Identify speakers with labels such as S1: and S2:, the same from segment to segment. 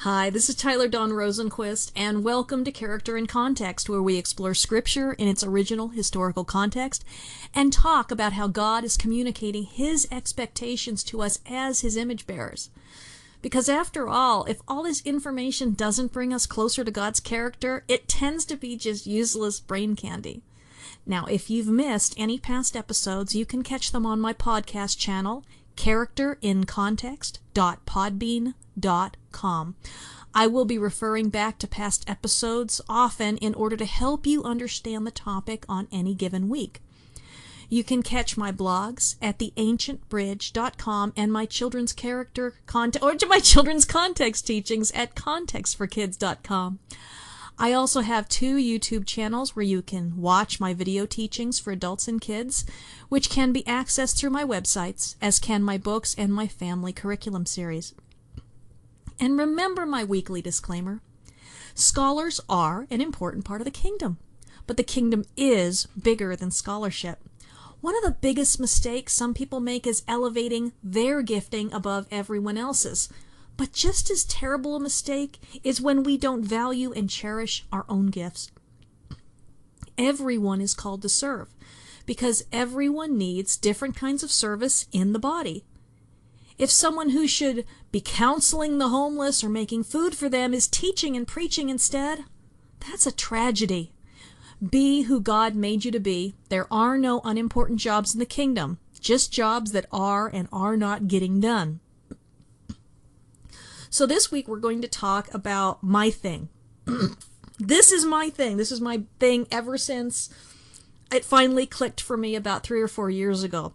S1: Hi, this is Tyler Dawn Rosenquist, and welcome to Character in Context, where we explore Scripture in its original historical context and talk about how God is communicating His expectations to us as His image bearers. Because after all, if all this information doesn't bring us closer to God's character, it tends to be just useless brain candy. Now, if you've missed any past episodes, you can catch them on my podcast channel, characterincontext.podbean.com. I will be referring back to past episodes often in order to help you understand the topic on any given week. You can catch my blogs at theancientbridge.com and my children's children's context teachings at contextforkids.com. I also have two YouTube channels where you can watch my video teachings for adults and kids, which can be accessed through my websites, as can my books and my family curriculum series. And remember my weekly disclaimer. Scholars are an important part of the kingdom, but the kingdom is bigger than scholarship. One of the biggest mistakes some people make is elevating their gifting above everyone else's. But just as terrible a mistake is when we don't value and cherish our own gifts. Everyone is called to serve, because everyone needs different kinds of service in the body. If someone who should be counseling the homeless or making food for them is teaching and preaching instead, that's a tragedy. Be who God made you to be. There are no unimportant jobs in the kingdom, just jobs that are and are not getting done. So this week we're going to talk about my thing. This is my thing. This is my thing ever since it finally clicked for me about 3 or 4 years ago.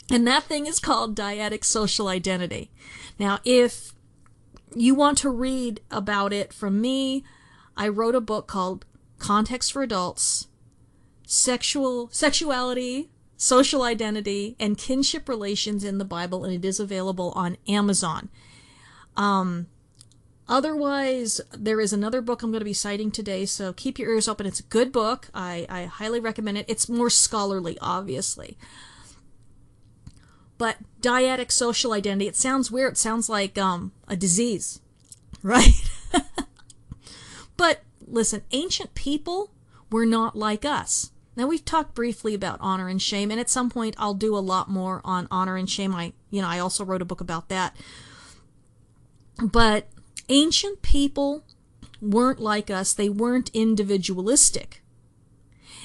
S1: And that thing is called dyadic social identity. Now, if you want to read about it from me, I wrote a book called Context for Adults, Sexuality, Social Identity, and Kinship Relations in the Bible, and it is available on Amazon. Otherwise, there is another book I'm going to be citing today, so keep your ears open. It's a good book. I highly recommend it. It's more scholarly, obviously. But dyadic social identity, it sounds weird. It sounds like a disease, right? But listen, ancient people were not like us. Now, we've talked briefly about honor and shame, and at some point I'll do a lot more on honor and shame. I also wrote a book about that. But ancient people weren't like us. They weren't individualistic.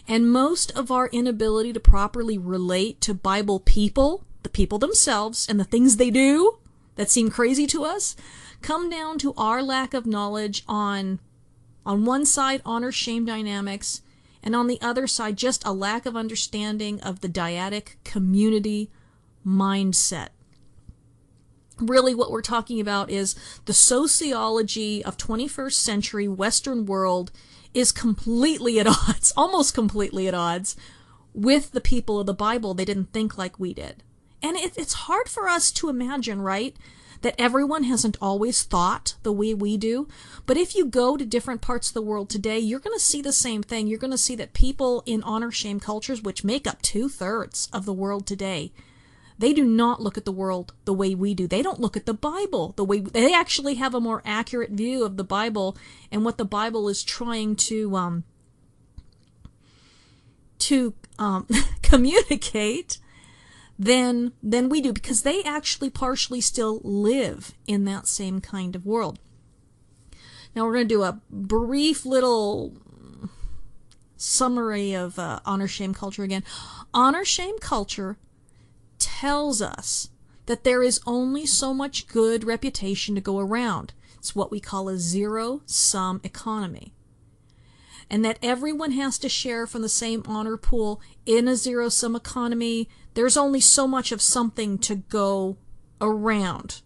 S1: And most of our inability to properly relate to Bible people, the people themselves, and the things they do that seem crazy to us, come down to our lack of knowledge on one side, honor-shame dynamics, and on the other side, just a lack of understanding of the dyadic community mindset. Really what we're talking about is the sociology of 21st century Western world is completely at odds, almost completely at odds, with the people of the Bible. They didn't think like we did. And it's hard for us to imagine, right, that everyone hasn't always thought the way we do. But if you go to different parts of the world today, you're going to see the same thing. You're going to see that people in honor-shame cultures, which make up 2/3 of the world today, they do not look at the world the way we do. They don't look at the Bible the way they actually have a more accurate view of the Bible and what the Bible is trying to communicate than we do, because they actually partially still live in that same kind of world. Now we're going to do a brief little summary of honor-shame culture again. Honor-shame culture tells us that there is only so much good reputation to go around. It's what we call a zero-sum economy. And that everyone has to share from the same honor pool. In a zero-sum economy, there's only so much of something to go around.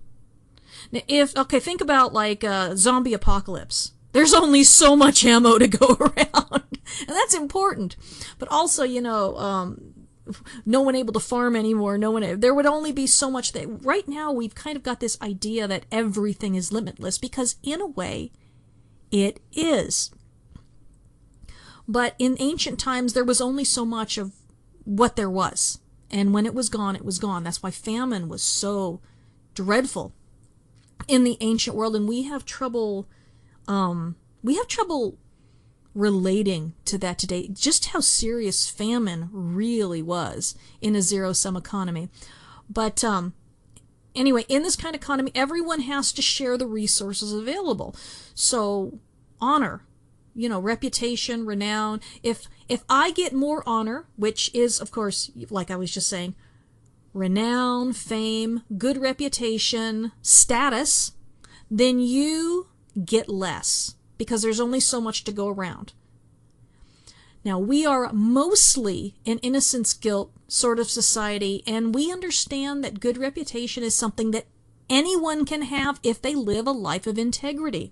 S1: Now, think about like a zombie apocalypse. There's only so much ammo to go around. And that's important. But also, no one able to farm anymore. There would only be so much right now we've kind of got this idea that everything is limitless, because in a way it is. But in ancient times there was only so much of what there was. And when it was gone, it was gone. That's why famine was so dreadful. in the ancient world, and we have trouble relating to that today, just how serious famine really was in a zero-sum economy. But anyway, in this kind of economy, everyone has to share the resources available. So honor, reputation, renown. If I get more honor, which is, of course, like I was just saying, renown, fame, good reputation, status, then you get less because there's only so much to go around. Now, we are mostly an innocence guilt sort of society, and we understand that good reputation is something that anyone can have if they live a life of integrity.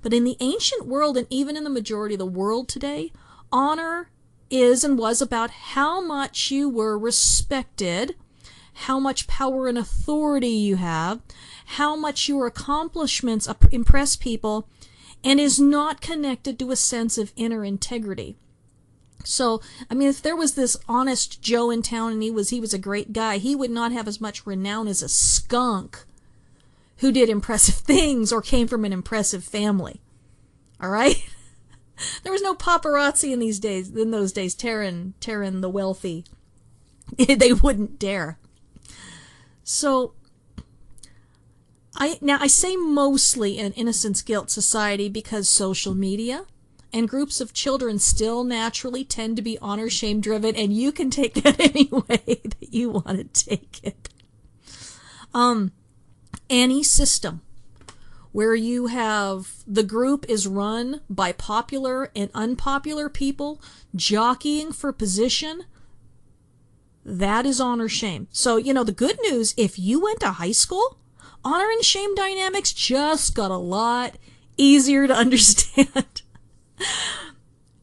S1: But in the ancient world, and even in the majority of the world today, honor is and was about how much you were respected, how much power and authority you have, how much your accomplishments impress people, and is not connected to a sense of inner integrity. So, I mean, if there was this honest Joe in town and he was a great guy, he would not have as much renown as a skunk who did impressive things or came from an impressive family. All right? There was no paparazzi in those days tearing the wealthy. They wouldn't dare. So, I say mostly an innocence guilt society because social media and groups of children still naturally tend to be honor shame driven, and you can take that any way that you want to take it. Any system where you have the group is run by popular and unpopular people jockeying for position, that is honor shame. So, the good news, if you went to high school, honor and shame dynamics just got a lot easier to understand.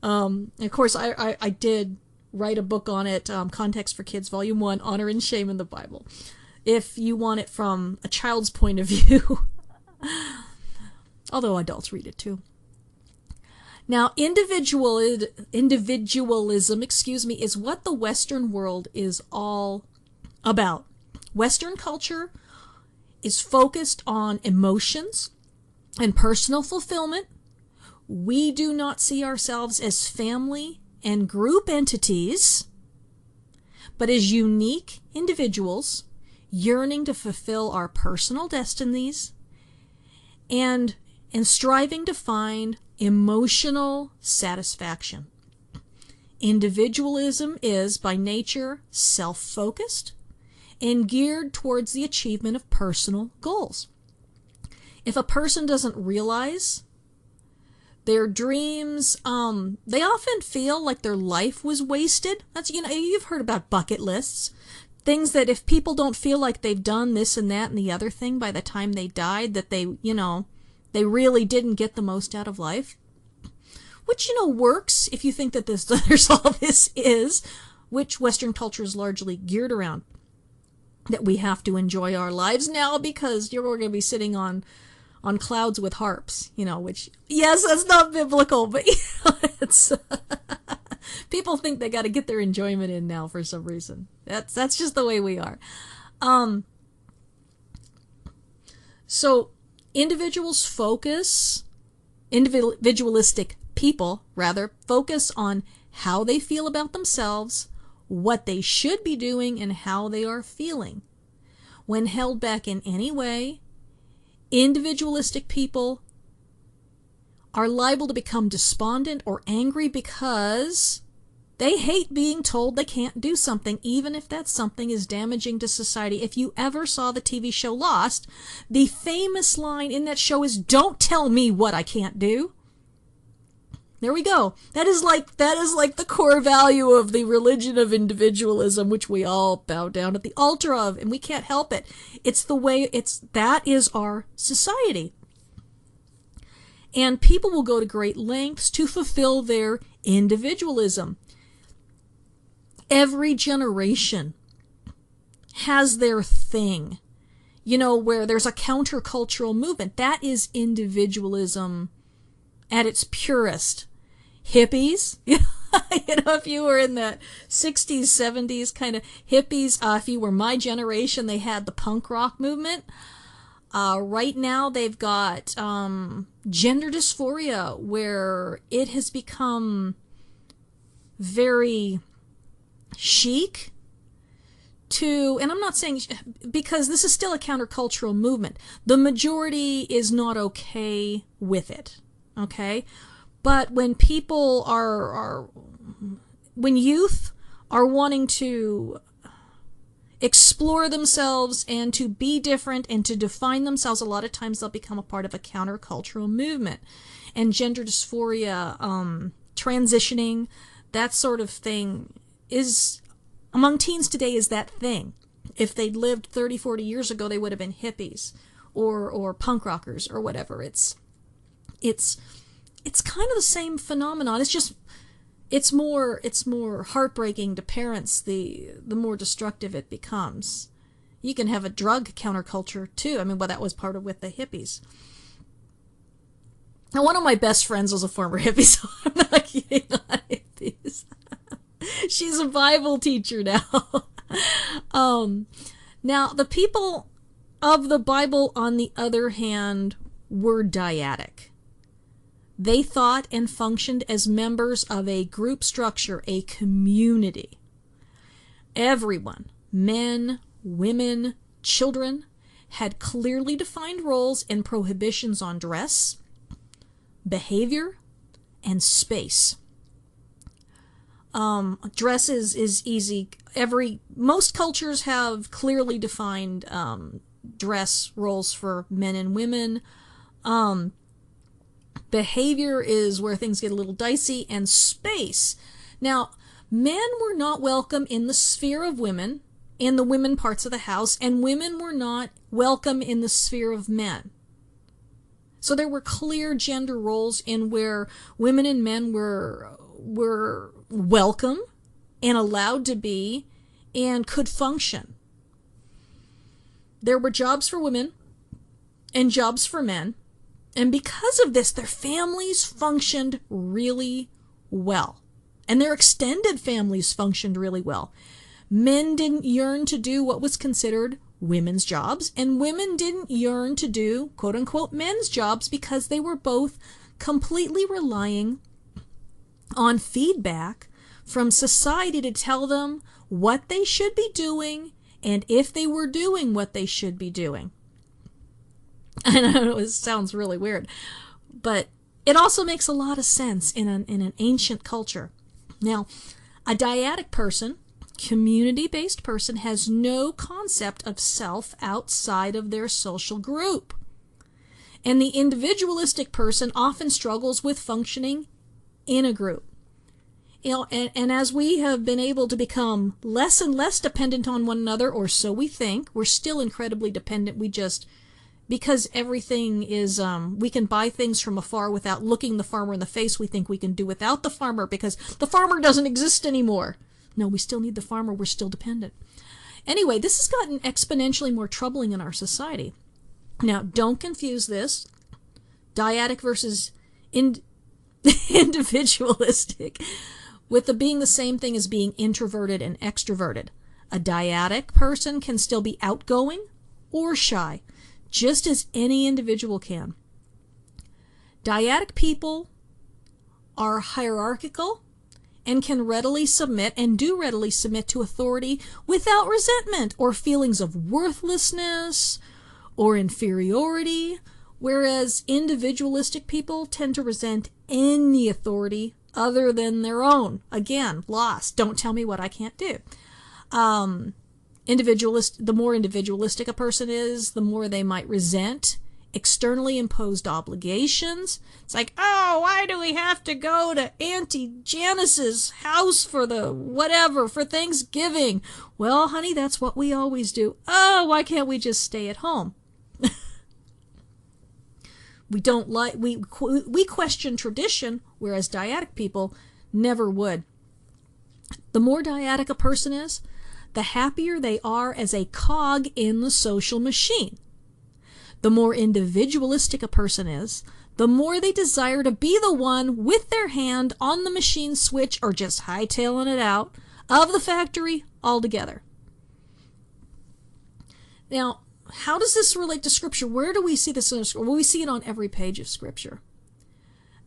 S1: Of course, I did write a book on it, Context for Kids, Volume 1, Honor and Shame in the Bible, if you want it from a child's point of view. Although adults read it too. Now, individualism, is what the Western world is all about. Western culture is focused on emotions and personal fulfillment. We do not see ourselves as family and group entities, but as unique individuals yearning to fulfill our personal destinies and striving to find emotional satisfaction. Individualism is, by nature, self-focused and geared towards the achievement of personal goals. If a person doesn't realize their dreams, they often feel like their life was wasted. That's, you've heard about bucket lists. Things that if people don't feel like they've done this and that and the other thing by the time they died, that they really didn't get the most out of life. Which, works if you think that there's all this is, which Western culture is largely geared around. That we have to enjoy our lives now because we're going to be sitting on clouds with harps, which, yes, that's not biblical, but it's people think they got to get their enjoyment in now for some reason. That's just the way we are. So individualistic people focus on how they feel about themselves, what they should be doing, and how they are feeling. When held back in any way, individualistic people are liable to become despondent or angry because they hate being told they can't do something, even if that something is damaging to society. If you ever saw the TV show Lost, the famous line in that show is, "Don't tell me what I can't do." There we go. That is like the core value of the religion of individualism, which we all bow down at the altar of, and we can't help it. That is our society. And people will go to great lengths to fulfill their individualism. Every generation has their thing, where there's a countercultural movement. That is individualism at its purest. Hippies, if you were in that 60s, 70s kind of hippies, if you were my generation, they had the punk rock movement. Right now they've got gender dysphoria, where it has become very chic to, and I'm not saying, because this is still a countercultural movement, the majority is not okay with it, okay? But when people when youth are wanting to explore themselves and to be different and to define themselves, a lot of times they'll become a part of a countercultural movement. And gender dysphoria, transitioning, that sort of thing is, among teens today, is that thing. If they'd lived 30, 40 years ago, they would have been hippies or punk rockers or whatever. It's kind of the same phenomenon. It's more heartbreaking to parents the more destructive it becomes. You can have a drug counterculture too. I mean, well, that was part of with the hippies. Now, one of my best friends was a former hippie, so I'm not kidding on hippies. She's a Bible teacher now. Now, the people of the Bible, on the other hand, were dyadic. They thought and functioned as members of a group structure, a community. Everyone, men, women, children, had clearly defined roles and prohibitions on dress, behavior, and space. Dress is easy. Most cultures have clearly defined dress roles for men and women. Behavior is where things get a little dicey, and space. Now, men were not welcome in the sphere of women, in the women parts of the house, and women were not welcome in the sphere of men. So there were clear gender roles in where women and men were welcome and allowed to be and could function. There were jobs for women and jobs for men. And because of this, their families functioned really well. And their extended families functioned really well. Men didn't yearn to do what was considered women's jobs, and women didn't yearn to do, quote-unquote, men's jobs, because they were both completely relying on feedback from society to tell them what they should be doing and if they were doing what they should be doing. I know it sounds really weird, but it also makes a lot of sense in an ancient culture. Now, a dyadic person, community-based person, has no concept of self outside of their social group. And the individualistic person often struggles with functioning in a group. You know, and as we have been able to become less and less dependent on one another, or so we think, we're still incredibly dependent. Because everything is, we can buy things from afar without looking the farmer in the face. We think we can do without the farmer because the farmer doesn't exist anymore. No, we still need the farmer. We're still dependent. Anyway, this has gotten exponentially more troubling in our society. Now, don't confuse this, dyadic versus individualistic, with being the same thing as being introverted and extroverted. A dyadic person can still be outgoing or shy, just as any individual can. Dyadic people are hierarchical and can readily submit, and do readily submit, to authority without resentment or feelings of worthlessness or inferiority, whereas individualistic people tend to resent any authority other than their own. Again, lost. Don't tell me what I can't do. The more individualistic a person is, the more they might resent externally imposed obligations. It's like, oh, why do we have to go to Auntie Janice's house for for Thanksgiving? Well, honey, that's what we always do. Oh, why can't we just stay at home? We question tradition, whereas dyadic people never would. The more dyadic a person is, the happier they are as a cog in the social machine. The more individualistic a person is, the more they desire to be the one with their hand on the machine switch, or just hightailing it out of the factory altogether. Now, how does this relate to Scripture? Where do we see this in Scripture? Well, we see it on every page of Scripture.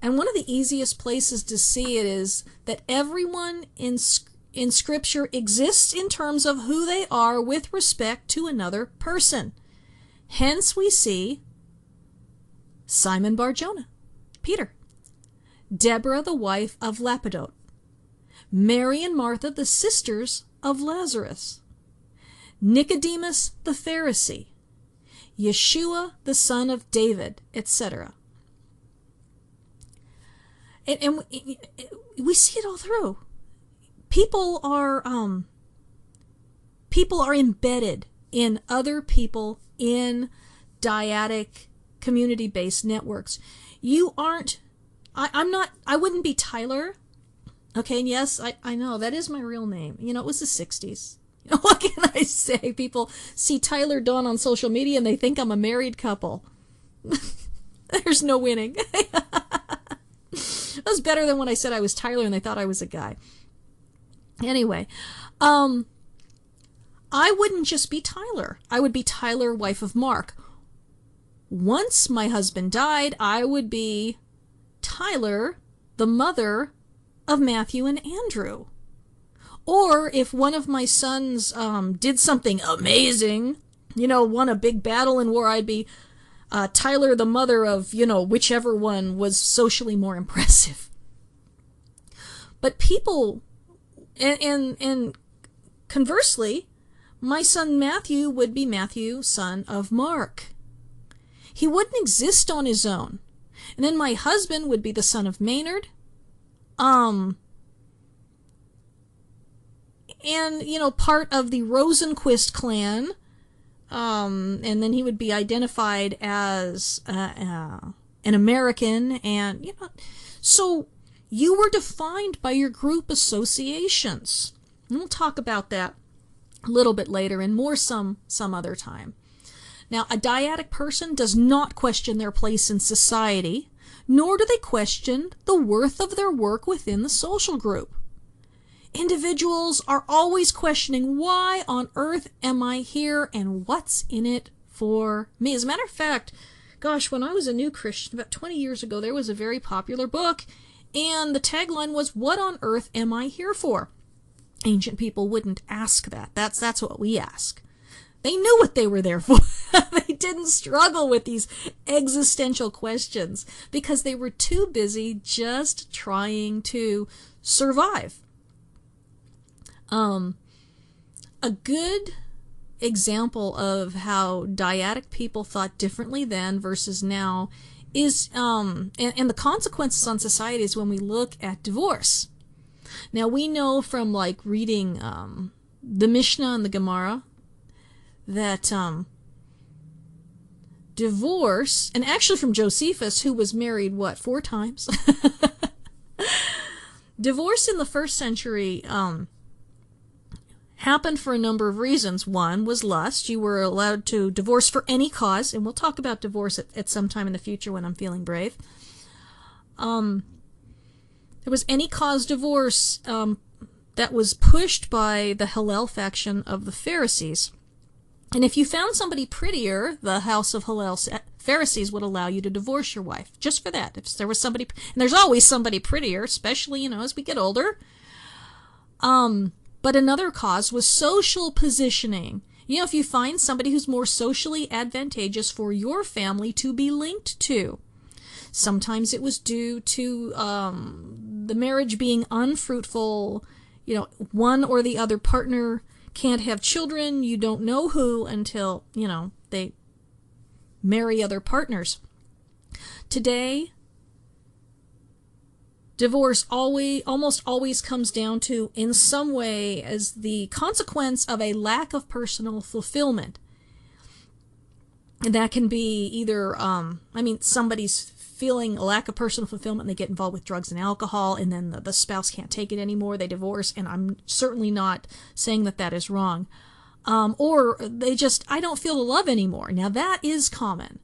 S1: And one of the easiest places to see it is that everyone in Scripture exists in terms of who they are with respect to another person. Hence we see Simon Bar-Jonah, Peter, Deborah, the wife of Lapidot, Mary and Martha, the sisters of Lazarus, Nicodemus the Pharisee, Yeshua the son of David, etc. And we see it all through. People are embedded in other people in dyadic community-based networks. You aren't, I wouldn't be Tyler. Okay, and yes, I know, that is my real name. You know, it was the 60s. You know, what can I say? People see Tyler Dawn on social media and they think I'm a married couple. There's no winning. That was better than when I said I was Tyler and they thought I was a guy. Anyway, I wouldn't just be Tyler. I would be Tyler, wife of Mark. Once my husband died, I would be Tyler, the mother of Matthew and Andrew. Or if one of my sons did something amazing, you know, won a big battle in war, I'd be Tyler, the mother of, you know, whichever one was socially more impressive. But people, and conversely, my son Matthew would be Matthew, son of Mark. He wouldn't exist on his own. And then my husband would be the son of Maynard. And, you know, part of the Rosenquist clan. And then he would be identified as an American. And, you know, so you were defined by your group associations. And we'll talk about that a little bit later and more some other time. Now, a dyadic person does not question their place in society, nor do they question the worth of their work within the social group. Individuals are always questioning, why on earth am I here and what's in it for me? As a matter of fact, gosh, when I was a new Christian about 20 years ago, there was a very popular book, and the tagline was, what on earth am I here for? Ancient people wouldn't ask that. That's what we ask. They knew what they were there for. They didn't struggle with these existential questions because they were too busy just trying to survive. A good example of how dyadic people thought differently then versus now is, and the consequences on society is when we look at divorce. Now we know from like reading the Mishnah and the Gemara that divorce, and actually from Josephus, who was married, 4 times? Divorce in the first century happened for a number of reasons. One was lust. You were allowed to divorce for any cause, and we'll talk about divorce at some time in the future when I'm feeling brave. There was any cause divorce that was pushed by the Hillel faction of the Pharisees. And if you found somebody prettier, the house of Hillel Pharisees would allow you to divorce your wife, just for that. If there was somebody, and there's always somebody prettier, especially, you know, as we get older. But another cause was social positioning. You know, if you find somebody who's more socially advantageous for your family to be linked to. Sometimes it was due to the marriage being unfruitful. You know, one or the other partner can't have children. You don't know who until, you know, they marry other partners. Today, divorce almost always comes down to, in some way, as the consequence of a lack of personal fulfillment. And that can be either, somebody's feeling a lack of personal fulfillment and they get involved with drugs and alcohol, and then the spouse can't take it anymore, they divorce, and I'm certainly not saying that that is wrong. Or they just, I don't feel the love anymore. Now that is common.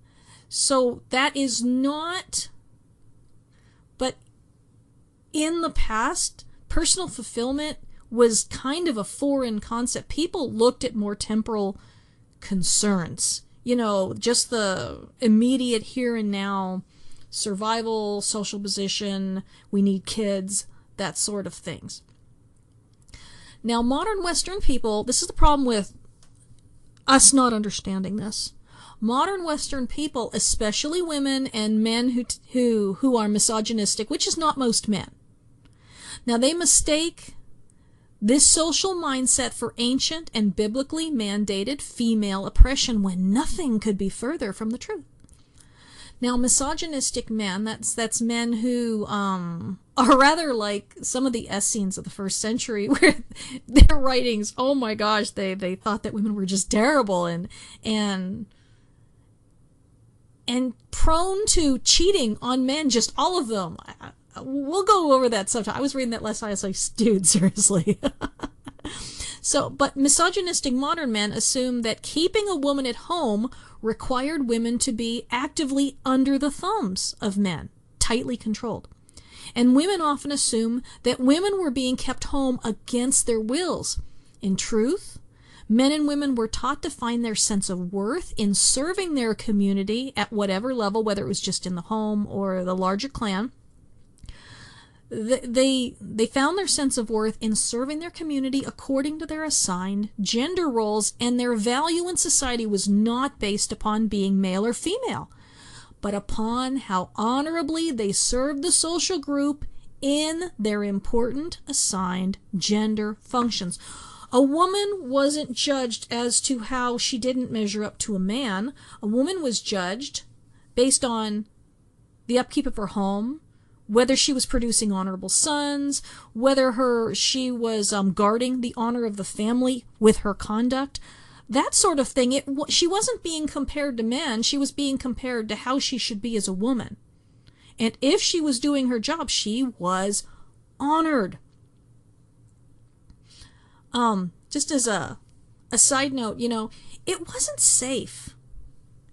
S1: So that is not, but in the past, personal fulfillment was kind of a foreign concept. People looked at more temporal concerns. just the immediate here and now survival, social position, we need kids, that sort of things. Now, modern Western people, this is the problem with us not understanding this. Modern Western people, especially women and men who are misogynistic, which is not most men. Now, they mistake this social mindset for ancient and biblically mandated female oppression when nothing could be further from the truth. Now, misogynistic men, that's men who are rather like some of the Essenes of the first century, where their writings, oh my gosh, they thought that women were just terrible and prone to cheating on men, just all of them. We'll go over that sometime. I was reading that last night. I was like, dude, seriously. But misogynistic modern men assume that keeping a woman at home required women to be actively under the thumbs of men, tightly controlled. And women often assume that women were being kept home against their wills. In truth, men and women were taught to find their sense of worth in serving their community at whatever level, whether it was just in the home or the larger clan. They found their sense of worth in serving their community according to their assigned gender roles, and their value in society was not based upon being male or female, but upon how honorably they served the social group in their important assigned gender functions. A woman wasn't judged as to how she didn't measure up to a man. A woman was judged based on the upkeep of her home, whether she was producing honorable sons, whether she was guarding the honor of the family with her conduct, that sort of thing. She wasn't being compared to men. She was being compared to how she should be as a woman. And if she was doing her job, she was honored. Just as a side note, it wasn't safe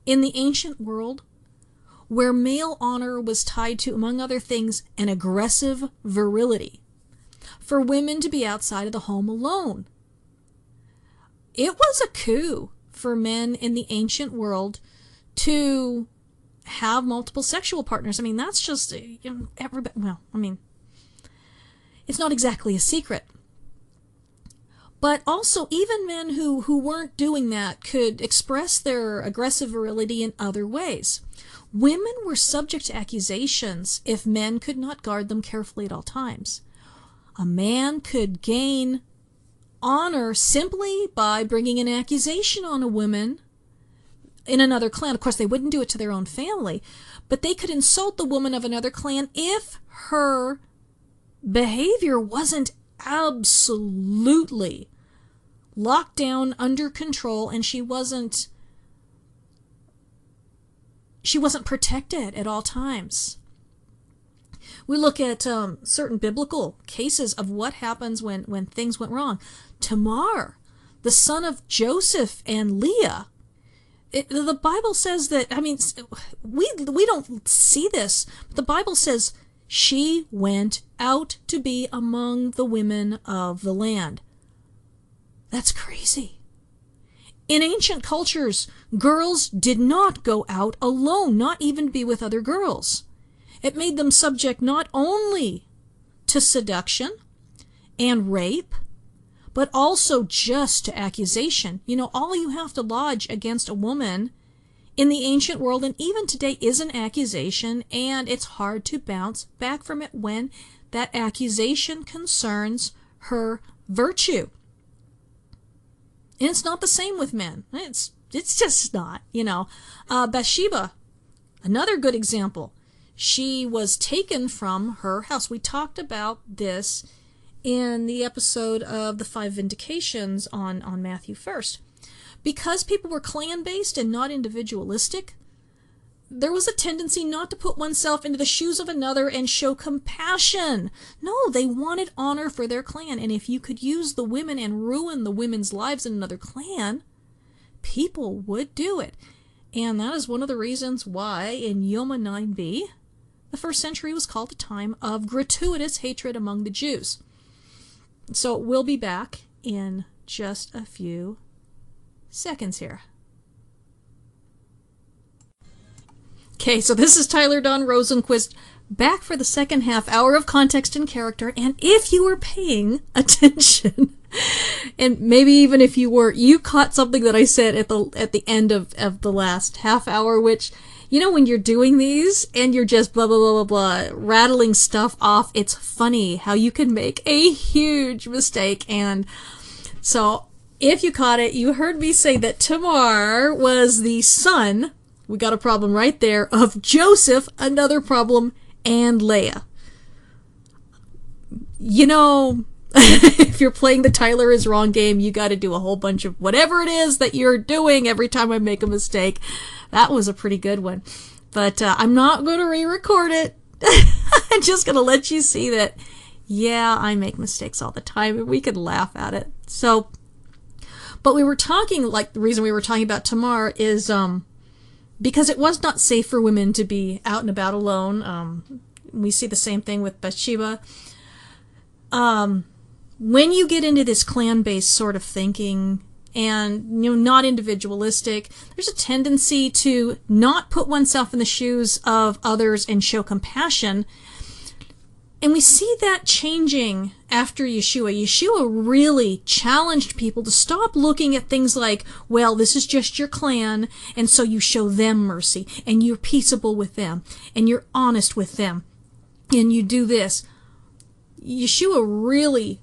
S1: in the ancient world, where male honor was tied to, among other things, an aggressive virility, for women to be outside of the home alone. It was a coup for men in the ancient world to have multiple sexual partners. I mean, that's just, everybody, it's not exactly a secret. But also, even men who weren't doing that could express their aggressive virility in other ways. Women were subject to accusations if men could not guard them carefully at all times. A man could gain honor simply by bringing an accusation on a woman in another clan. Of course, they wouldn't do it to their own family, but they could insult the woman of another clan if her behavior wasn't absolutely locked down, under control, and she wasn't protected at all times. We look at certain biblical cases of what happens when things went wrong. Tamar, the son of Joseph and Leah, the Bible says that, we don't see this, but the Bible says she went out to be among the women of the land. That's crazy. In ancient cultures, girls did not go out alone, not even be with other girls. It made them subject not only to seduction and rape, but also just to accusation. All you have to lodge against a woman in the ancient world, and even today, is an accusation, and it's hard to bounce back from it when that accusation concerns her virtue. And it's not the same with men. It's just not, Bathsheba, another good example. She was taken from her house. We talked about this in the episode of the 5 Vindications on Matthew 1st. Because people were clan-based and not individualistic, there was a tendency not to put oneself into the shoes of another and show compassion. No, they wanted honor for their clan, and if you could use the women and ruin the women's lives in another clan, people would do it. And that is one of the reasons why in Yoma 9b, the first century was called a time of gratuitous hatred among the Jews. So we'll be back in just a few seconds here. Okay, so this is Tyler Don Rosenquist back for the second half hour of Context and Character, and if you were paying attention, and maybe even if you were, you caught something that I said at the end of the last half hour, which, you know, when you're doing these and you're just blah, blah, blah, blah, blah, rattling stuff off, it's funny how you can make a huge mistake. And so if you caught it, you heard me say that Tamar was the son, we got a problem right there, of Joseph, another problem, and Leah. You know, if you're playing the Tyler is wrong game, you got to do a whole bunch of whatever it is that you're doing every time I make a mistake. That was a pretty good one. But I'm not going to re-record it. I'm just going to let you see that, yeah, I make mistakes all the time, and we can laugh at it. So, but we were talking, like, the reason we were talking about Tamar is because it was not safe for women to be out and about alone. We see the same thing with Bathsheba. When you get into this clan-based sort of thinking and, you know, not individualistic, there's a tendency to not put oneself in the shoes of others and show compassion. And we see that changing after Yeshua. Yeshua really challenged people to stop looking at things like, well, this is just your clan, and so you show them mercy, and you're peaceable with them, and you're honest with them, and you do this. Yeshua really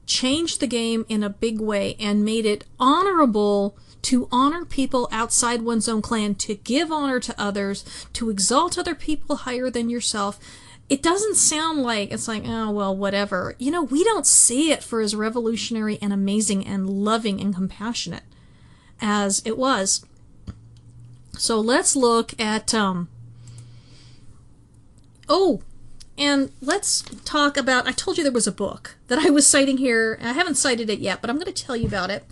S1: changed the game in a big way and made it honorable to honor people outside one's own clan, to give honor to others, to exalt other people higher than yourself. It doesn't sound like, it's like, oh, well, whatever. You know, we don't see it for as revolutionary and amazing and loving and compassionate as it was. So let's look at, and let's talk about, I told you there was a book that I was citing here. I haven't cited it yet, but I'm going to tell you about it.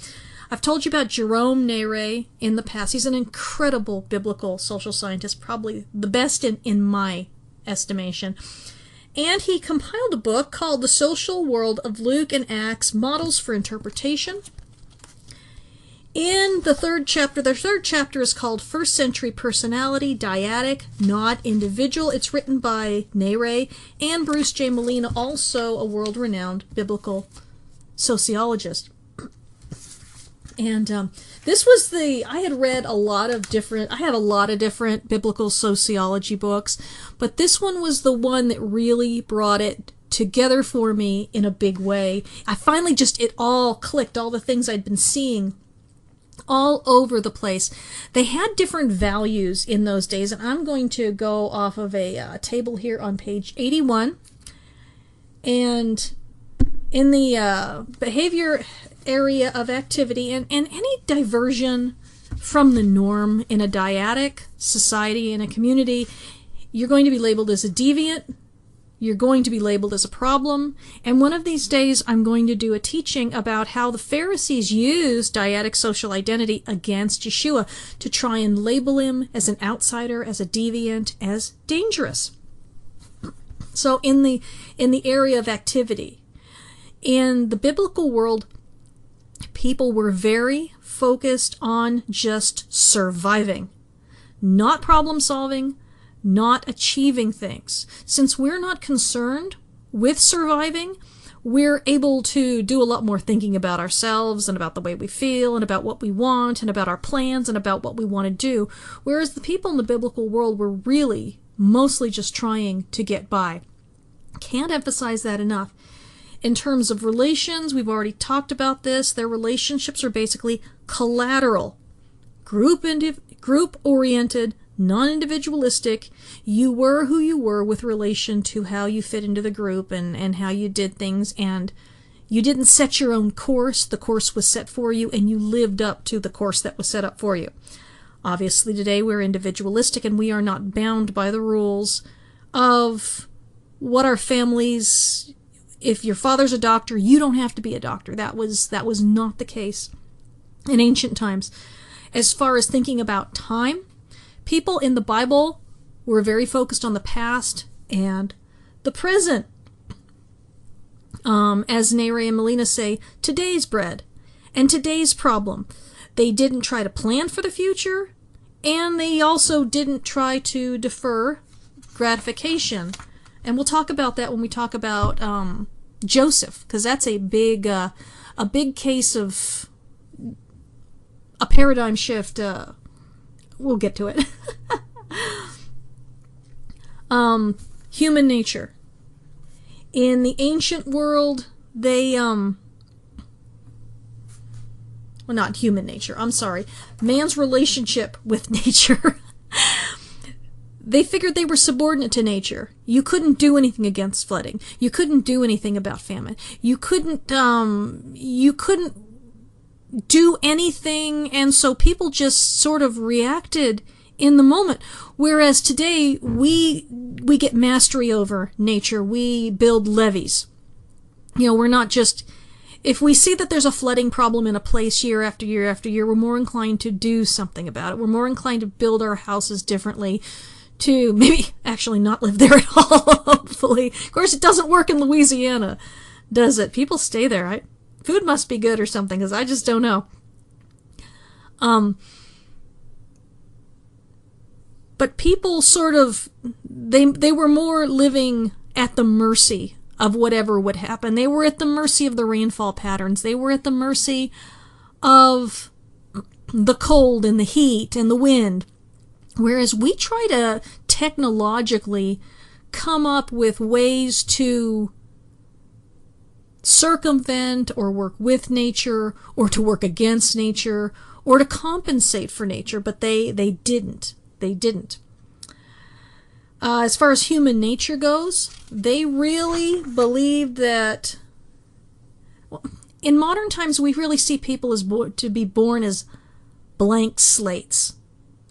S1: I've told you about Jerome Nere in the past. He's an incredible biblical social scientist, probably the best in my estimation. And he compiled a book called The Social World of Luke and Acts, Models for Interpretation. In the third chapter is called First Century Personality, Dyadic, Not Individual. It's written by Nere and Bruce J. Molina, also a world-renowned biblical sociologist. And this was I have a lot of different biblical sociology books, but this one was the one that really brought it together for me in a big way. I finally it all clicked, all the things I'd been seeing all over the place. They had different values in those days, and I'm going to go off of a table here on page 81. And in the behavior area of activity and any diversion from the norm in a dyadic society, in a community, you're going to be labeled as a deviant, you're going to be labeled as a problem, and one of these days I'm going to do a teaching about how the Pharisees used dyadic social identity against Yeshua to try and label him as an outsider, as a deviant, as dangerous. So in the area of activity, in the biblical world, people were very focused on just surviving, not problem solving, not achieving things. Since we're not concerned with surviving, we're able to do a lot more thinking about ourselves and about the way we feel and about what we want and about our plans and about what we want to do, whereas the people in the biblical world were really mostly just trying to get by. Can't emphasize that enough. In terms of relations, we've already talked about this. Their relationships are basically collateral, group-oriented, non-individualistic. You were who you were with relation to how you fit into the group and how you did things, and you didn't set your own course. The course was set for you, and you lived up to the course that was set up for you. Obviously, today we're individualistic, and we are not bound by the rules of what our families... If your father's a doctor, you don't have to be a doctor. That was not the case in ancient times. As far as thinking about time, people in the Bible were very focused on the past and the present. As Nere and Molina say, today's bread and today's problem. They didn't try to plan for the future, And they also didn't try to defer gratification. And we'll talk about that when we talk about Joseph, because that's a big case of a paradigm shift. We'll get to it. Human nature. In the ancient world, they, well, not human nature, I'm sorry, man's relationship with nature. They figured they were subordinate to nature. You couldn't do anything against flooding. You couldn't do anything about famine. You couldn't do anything, and so people just sort of reacted in the moment. Whereas today, we get mastery over nature. We build levees. You know, we're not just, if we see that there's a flooding problem in a place year after year after year, we're more inclined to do something about it. We're more inclined to build our houses differently, to maybe actually not live there at all, hopefully. Of course, it doesn't work in Louisiana, does it? People stay there, right? Food must be good or something, because I just don't know. But people sort of, they were more living at the mercy of whatever would happen. They were at the mercy of the rainfall patterns. They were at the mercy of the cold and the heat and the wind. Whereas we try to technologically come up with ways to circumvent or work with nature, or to work against nature, or to compensate for nature, but they didn't. They didn't. As far as human nature goes, they really believed that, well, in modern times we really see people as to be born as blank slates.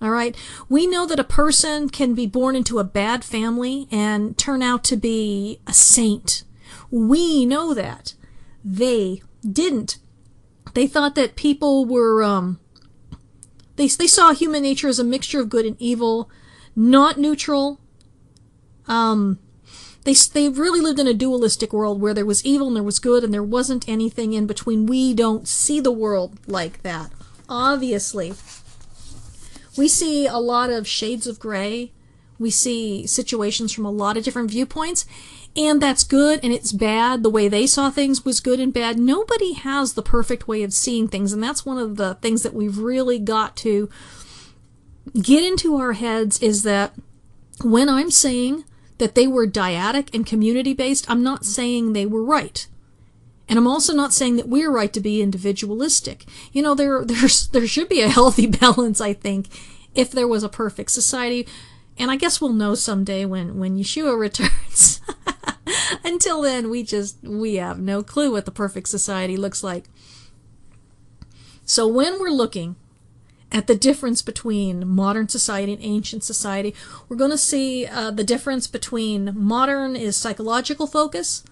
S1: All right? We know that a person can be born into a bad family and turn out to be a saint. We know that. They didn't. They thought that people were, they saw human nature as a mixture of good and evil, not neutral. They really lived in a dualistic world where there was evil and there was good and there wasn't anything in between. We don't see the world like that, obviously. We see a lot of shades of gray. We see situations from a lot of different viewpoints, and that's good and it's bad. The way they saw things was good and bad. Nobody has the perfect way of seeing things, and that's one of the things that we've really got to get into our heads, is that when I'm saying that they were dyadic and community-based, I'm not saying they were right. And I'm also not saying that we're right to be individualistic. You know, there should be a healthy balance, I think, if there was a perfect society. And I guess we'll know someday when Yeshua returns. Until then, we have no clue what the perfect society looks like. So when we're looking at the difference between modern society and ancient society, we're going to see the difference between modern is psychological focus,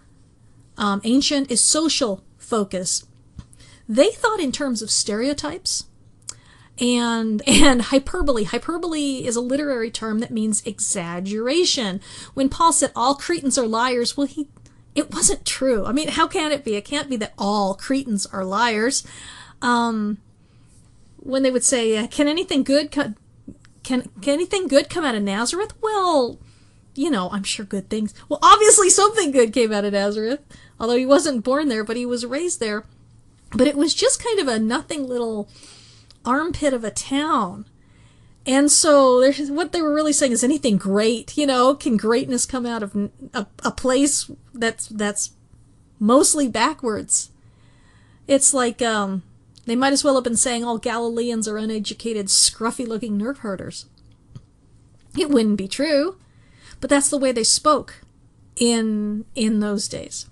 S1: ancient is social focus. They thought in terms of stereotypes and hyperbole. Hyperbole is a literary term that means exaggeration. When Paul said all Cretans are liars, well, it wasn't true. I mean, how can it be? It can't be that all Cretans are liars. When they would say, can anything good come out of Nazareth? Well, you know, I'm sure good things. Well, obviously something good came out of Nazareth, although he wasn't born there, but he was raised there. But it was just kind of a nothing little armpit of a town. And so what they were really saying is, anything great, you know, can greatness come out of a place that's mostly backwards? It's like, they might as well have been saying all Galileans are uneducated, scruffy-looking nerve herders. It wouldn't be true, but that's the way they spoke in those days.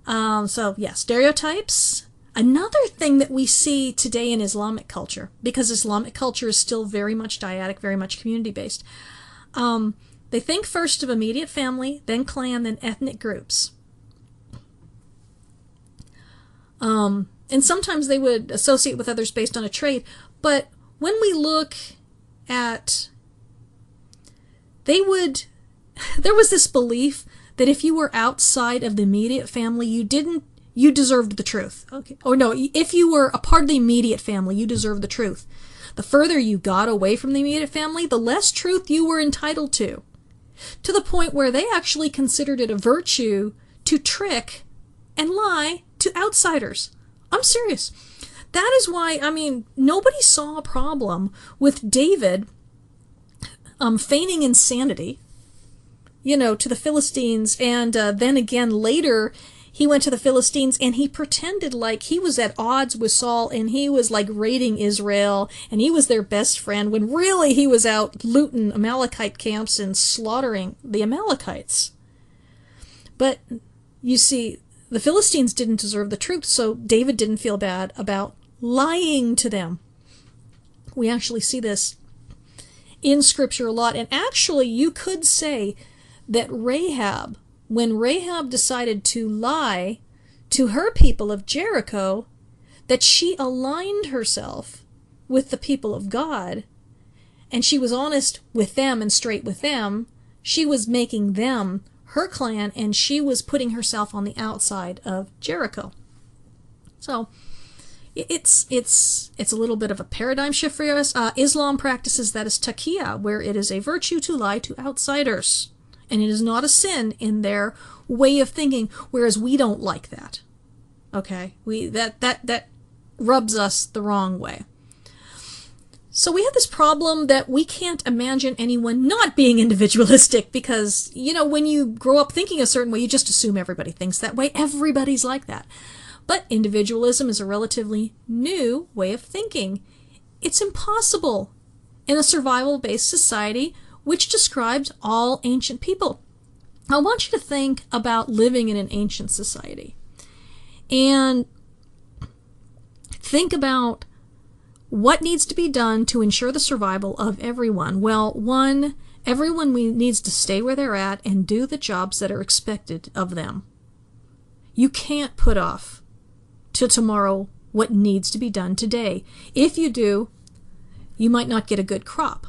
S1: So, yeah, stereotypes. Another thing that we see today in Islamic culture, because Islamic culture is still very much dyadic, very much community-based, they think first of immediate family, then clan, then ethnic groups. And sometimes they would associate with others based on a trait. But when we look at, there was this belief that if you were outside of the immediate family, you deserved the truth. Okay. Or no, if you were a part of the immediate family, you deserved the truth. The further you got away from the immediate family, the less truth you were entitled to the point where they actually considered it a virtue to trick and lie to outsiders. I'm serious. That is why, nobody saw a problem with David feigning insanity, to the Philistines, and then again later he went to the Philistines and he pretended like he was at odds with Saul and he was like raiding Israel and he was their best friend, when really he was out looting Amalekite camps and slaughtering the Amalekites. But you see, the Philistines didn't deserve the truth, so David didn't feel bad about lying to them. We actually see this in Scripture a lot, and actually you could say that Rahab, when Rahab decided to lie to her people of Jericho, that she aligned herself with the people of God, and she was honest with them and straight with them. She was making them her clan, and she was putting herself on the outside of Jericho. So it's a little bit of a paradigm shift for us. Islam practices that as taqiyya, where it is a virtue to lie to outsiders. And it is not a sin in their way of thinking, whereas we don't like that. Okay? That rubs us the wrong way. So we have this problem that we can't imagine anyone not being individualistic because, when you grow up thinking a certain way, you just assume everybody thinks that way. Everybody's like that. But individualism is a relatively new way of thinking. It's impossible in a survival-based society which describes all ancient people. I want you to think about living in an ancient society and think about what needs to be done to ensure the survival of everyone. Well, one, everyone needs to stay where they're at and do the jobs that are expected of them. You can't put off to tomorrow what needs to be done today. If you do, you might not get a good crop.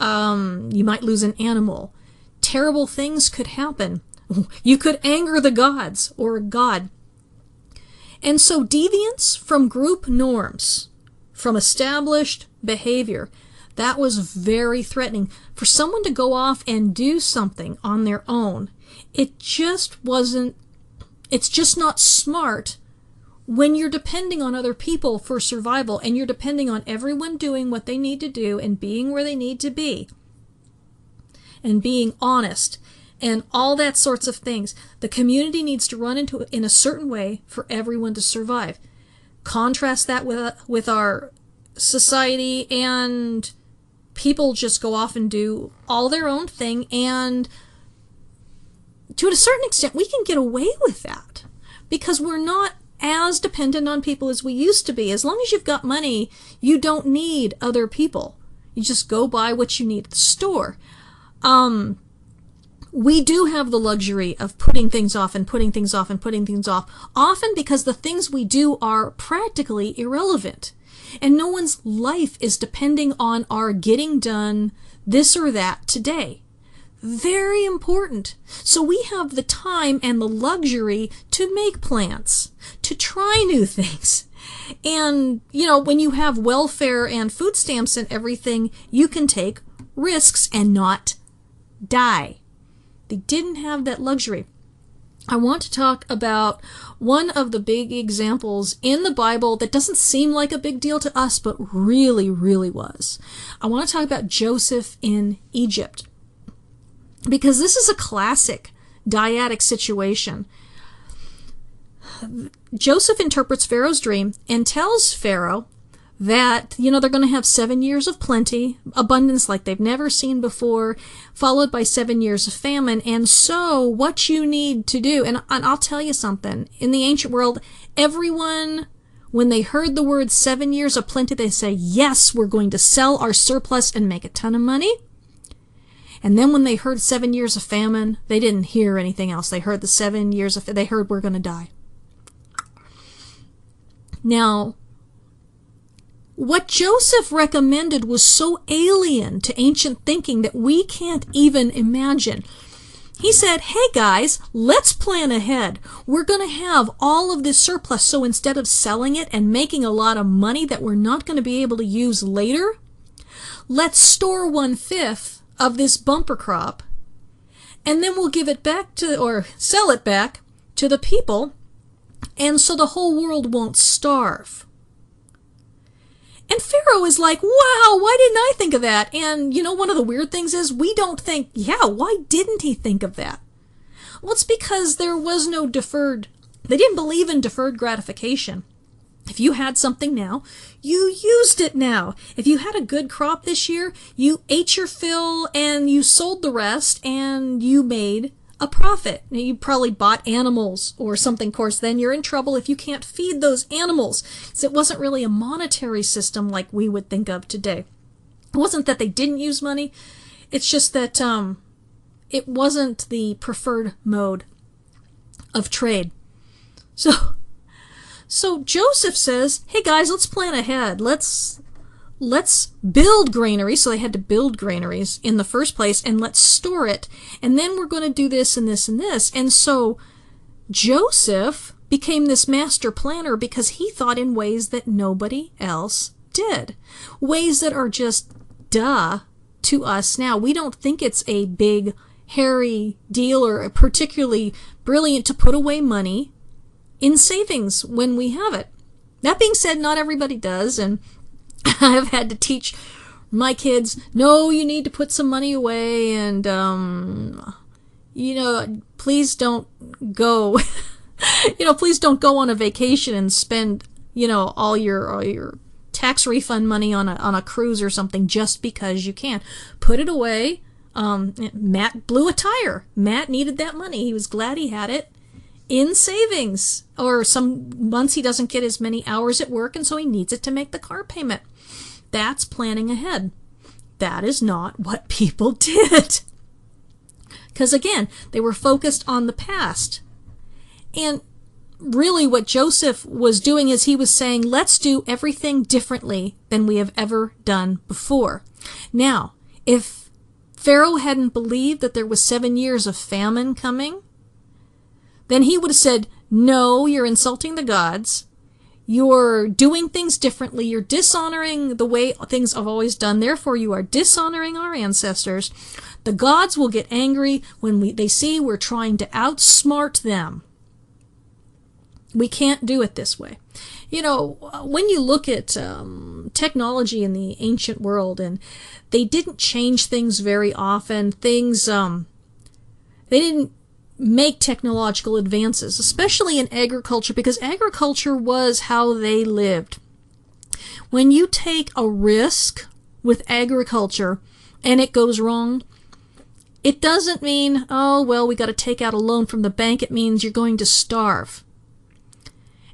S1: You might lose an animal. Terrible things could happen. You could anger the gods or God. And so deviance from group norms, from established behavior, that was very threatening. For someone to go off and do something on their own, it's just not smart when you're depending on other people for survival and you're depending on everyone doing what they need to do and being where they need to be and being honest and all that sorts of things. The community needs to run in a certain way for everyone to survive. Contrast that with our society, and people just go off and do all their own thing, and to a certain extent we can get away with that because we're not as dependent on people as we used to be. As long as you've got money, you don't need other people. You just go buy what you need at the store. We do have the luxury of putting things off and putting things off and putting things off, often because the things we do are practically irrelevant. And no one's life is depending on our getting done this or that today. Very important. So we have the time and the luxury to make plans, to try new things. And, when you have welfare and food stamps and everything, you can take risks and not die. They didn't have that luxury. I want to talk about one of the big examples in the Bible that doesn't seem like a big deal to us, but really, really was. I want to talk about Joseph in Egypt, because this is a classic dyadic situation. Joseph interprets Pharaoh's dream and tells Pharaoh that, they're going to have 7 years of plenty, abundance like they've never seen before, followed by 7 years of famine. And so what you need to do, and I'll tell you something, in the ancient world, everyone, when they heard the word 7 years of plenty, they say, yes, we're going to sell our surplus and make a ton of money. And then when they heard 7 years of famine, they didn't hear anything else. They heard the 7 years they heard we're going to die. Now, what Joseph recommended was so alien to ancient thinking that we can't even imagine. He said, hey guys, let's plan ahead. We're going to have all of this surplus, so instead of selling it and making a lot of money that we're not going to be able to use later, let's store 1/5 of this bumper crop, and then we'll give it back to, or sell it back to the people, and so the whole world won't starve. And Pharaoh is like, wow, why didn't I think of that? And, you know, one of the weird things is we don't think, yeah, why didn't he think of that? Well, it's because there was no they didn't believe in deferred gratification. If you had something now, you used it now. If you had a good crop this year, you ate your fill and you sold the rest and you made a profit. Now, you probably bought animals or something. Of course, then you're in trouble if you can't feed those animals. So it wasn't really a monetary system like we would think of today. It wasn't that they didn't use money. It's just that it wasn't the preferred mode of trade. So Joseph says, hey guys, let's plan ahead. Let's build granaries. So they had to build granaries in the first place, and let's store it. And then we're going to do this and this and this. And so Joseph became this master planner because he thought in ways that nobody else did. Ways that are just duh to us now. We don't think it's a big, hairy deal or particularly brilliant to put away money in savings when we have it. That being said, not everybody does, and I've had to teach my kids, no, you need to put some money away, and, you know, please don't go, please don't go on a vacation and spend, all your tax refund money on a cruise or something just because you can. Put it away. Matt blew a tire. Matt needed that money. He was glad he had it in savings, or some months he doesn't get as many hours at work, and so he needs it to make the car payment. That's planning ahead. That is not what people did. Because again, they were focused on the past. And really what Joseph was doing is he was saying, let's do everything differently than we have ever done before. Now, if Pharaoh hadn't believed that there was 7 years of famine coming, then he would have said, no, you're insulting the gods. You're doing things differently. You're dishonoring the way things have always done. Therefore, you are dishonoring our ancestors. The gods will get angry when they see we're trying to outsmart them. We can't do it this way. When you look at technology in the ancient world, and they didn't change things very often. They didn't make technological advances, especially in agriculture, because agriculture was how they lived. When you take a risk with agriculture and it goes wrong, it doesn't mean, oh, well, we got to take out a loan from the bank. It means you're going to starve.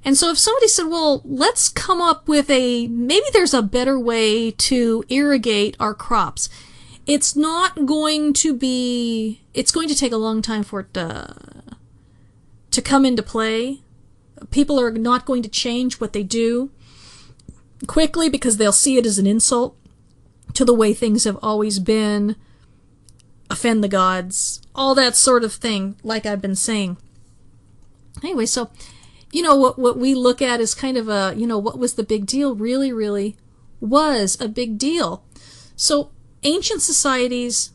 S1: And so if somebody said, well, let's come up with maybe there's a better way to irrigate our crops. It's going to take a long time for it to come into play. People are not going to change what they do quickly because they'll see it as an insult to the way things have always been, offend the gods, all that sort of thing, like I've been saying. Anyway, so, what we look at is kind of what was the big deal really, really was a big deal. So, ancient societies,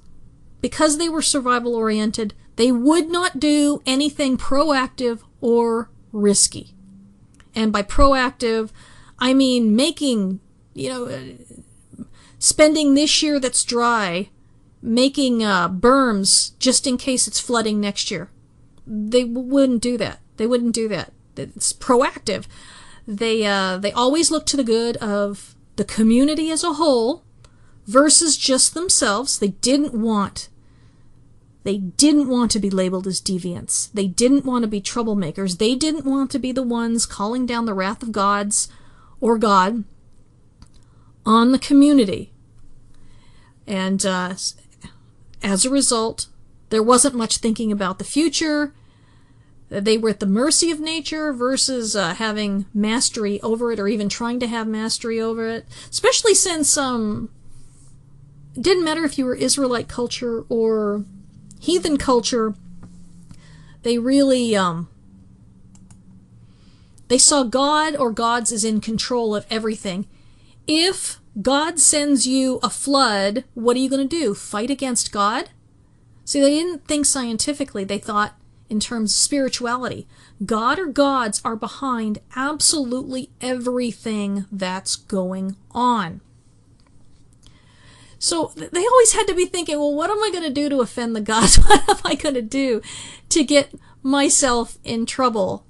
S1: because they were survival-oriented, they would not do anything proactive or risky. And by proactive, I mean making, spending this year that's dry, making berms just in case it's flooding next year. They wouldn't do that. It's proactive. They always look to the good of the community as a whole, versus just themselves. They didn't want to be labeled as deviants. They didn't want to be troublemakers. They didn't want to be the ones calling down the wrath of gods or God on the community. And as a result, there wasn't much thinking about the future. They were at the mercy of nature versus having mastery over it, or even trying to have mastery over it. Especially since it didn't matter if you were Israelite culture or heathen culture, They really, they saw God or gods as in control of everything. If God sends you a flood, what are you going to do? Fight against God? See, they didn't think scientifically. They thought in terms of spirituality. God or gods are behind absolutely everything that's going on. So they always had to be thinking, well, what am I going to do to offend the gods? What am I going to do to get myself in trouble?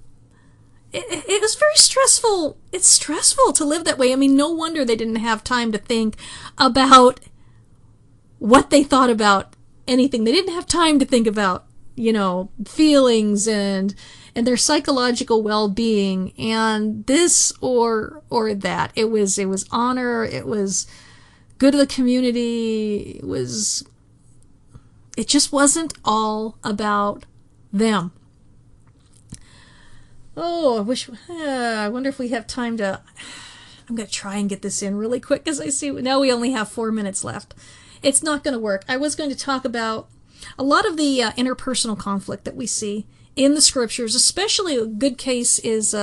S1: It was very stressful. It's stressful to live that way. I mean, no wonder they didn't have time to think about what they thought about anything. They didn't have time to think about, feelings and their psychological well-being and this or that. It was honor. It was good of the community. It just wasn't all about them. Oh, I wonder if we have time to, I'm going to try and get this in really quick because I see now we only have 4 minutes left. It's not going to work. I was going to talk about a lot of the interpersonal conflict that we see in the scriptures, especially a good case is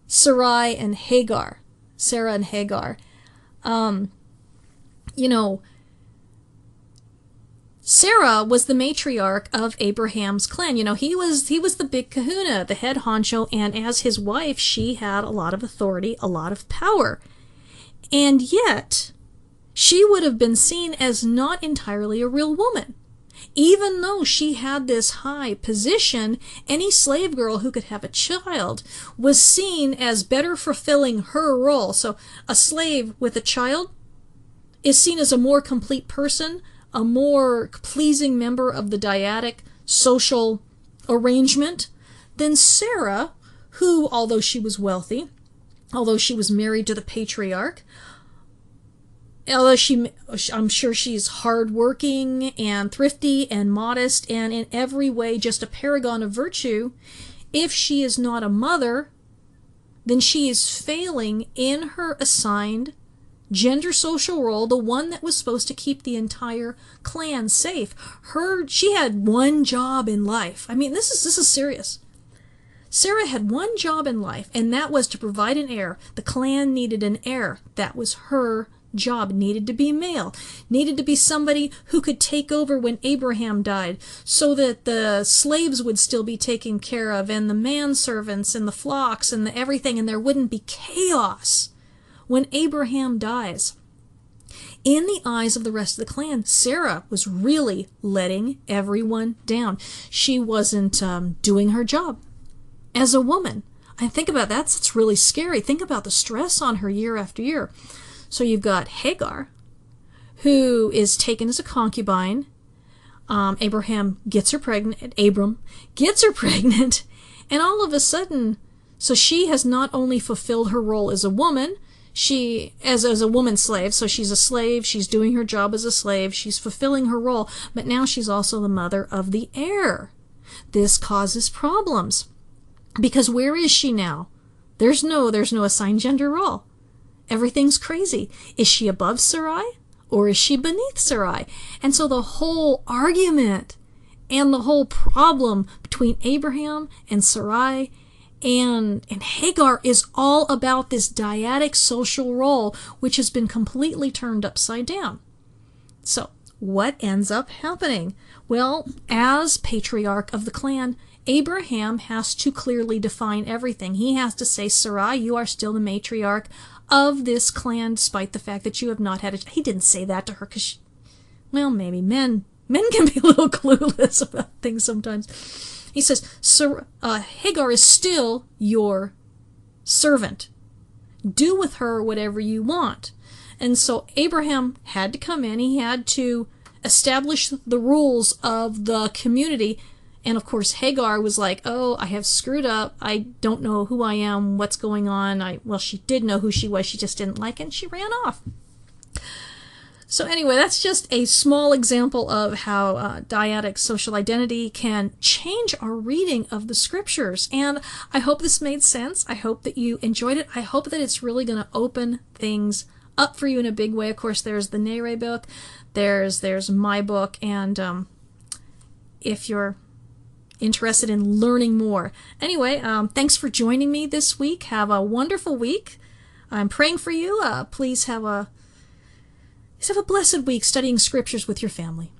S1: Sarai and Hagar. Sarah and Hagar. Sarah was the matriarch of Abraham's clan. He was the big kahuna, the head honcho, and as his wife, she had a lot of authority, a lot of power. And yet, she would have been seen as not entirely a real woman. Even though she had this high position, any slave girl who could have a child was seen as better fulfilling her role. So a slave with a child is seen as a more complete person, a more pleasing member of the dyadic social arrangement than Sarah, who, although she was wealthy, although she was married to the patriarch, although I'm sure she's hardworking and thrifty and modest and in every way just a paragon of virtue, if she is not a mother, then she is failing in her assigned gender social role, the one that was supposed to keep the entire clan safe. She had one job in life. I mean, this is serious. Sarah had one job in life, and that was to provide an heir. The clan needed an heir. That was her job. Needed to be male. Needed to be somebody who could take over when Abraham died, so that the slaves would still be taken care of, and the manservants, and the flocks, and everything, and there wouldn't be chaos when Abraham dies. In the eyes of the rest of the clan, Sarah was really letting everyone down. She wasn't doing her job as a woman. I think about that. That's really scary. Think about the stress on her year after year. So you've got Hagar, who is taken as a concubine. Abram gets her pregnant, and all of a sudden, so she has not only fulfilled her role as a woman, as a woman slave, so she's a slave, she's doing her job as a slave, she's fulfilling her role, but now she's also the mother of the heir. This causes problems, because where is she now? There's no assigned gender role. Everything's crazy. Is she above Sarai, or is she beneath Sarai? And so the whole argument and the whole problem between Abraham and Sarai and Hagar is all about this dyadic social role, which has been completely turned upside down. So what ends up happening? Well, as patriarch of the clan, Abraham has to clearly define everything. He has to say, Sarai, you are still the matriarch of this clan, despite the fact that you have not had He didn't say that to her because, maybe men can be a little clueless about things sometimes. He says, Hagar is still your servant. Do with her whatever you want. And so Abraham had to come in. He had to establish the rules of the community. And of course, Hagar was like, oh, I have screwed up. I don't know who I am, what's going on. She did know who she was. She just didn't like it, and she ran off. So anyway, that's just a small example of how dyadic social identity can change our reading of the scriptures. And I hope this made sense. I hope that you enjoyed it. I hope that it's really going to open things up for you in a big way. Of course, there's the Nere book. There's my book. And if you're interested in learning more. Anyway, thanks for joining me this week. Have a wonderful week. I'm praying for you. Please have a blessed week studying scriptures with your family.